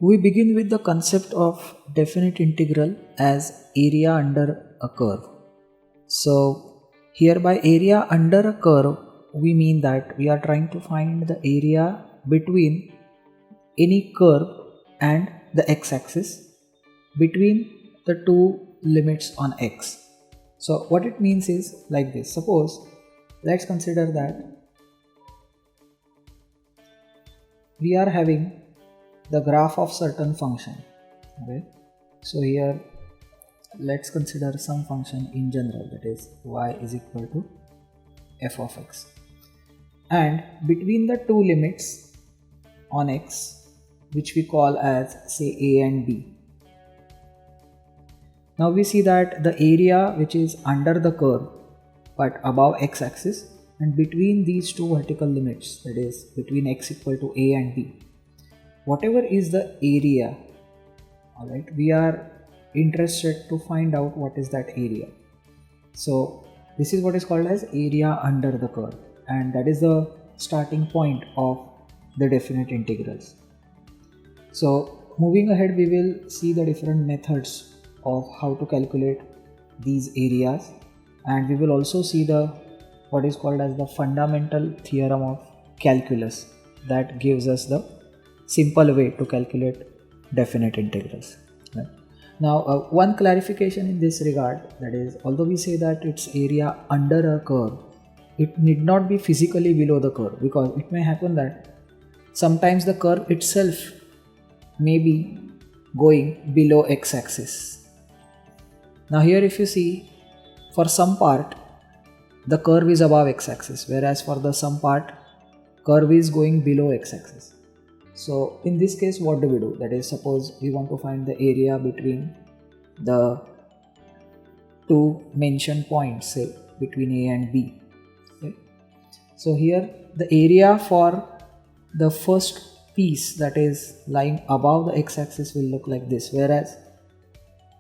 We begin with the concept of definite integral as area under a curve. So here by area under a curve, we mean that we are trying to find the area between any curve and the x-axis between the two limits on x. So what it means is like this. Suppose let's consider that we are having the graph of certain function. Okay, so here let's consider some function in general, that is y is equal to f of x, and between the two limits on x, which we call as say a and b, now we see that the area which is under the curve but above x-axis and between these two vertical limits, that is between x equal to a and b, whatever is the area, alright, we are interested to find out what is that area. So this is what is called as area under the curve, and that is the starting point of the definite integrals. So moving ahead, we will see the different methods of how to calculate these areas, and we will also see the what is called as the fundamental theorem of calculus that gives us the simple way to calculate definite integrals. Right? Now one clarification in this regard, that is, although we say that it's area under a curve, it need not be physically below the curve, because it may happen that sometimes the curve itself may be going below x-axis. Now here if you see, for some part the curve is above x-axis, whereas for the some part curve is going below x-axis. So in this case, what do we do? That is, suppose we want to find the area between the two mentioned points, say between a and b. Okay. So here the area for the first piece that is lying above the x-axis will look like this, whereas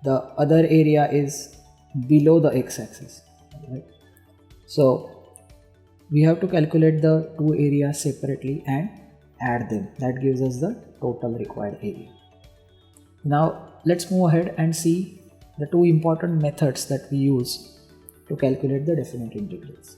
the other area is below the x-axis. Right? So we have to calculate the two areas separately and add them. That gives us the total required area. Now let's move ahead and see the two important methods that we use to calculate the definite integrals.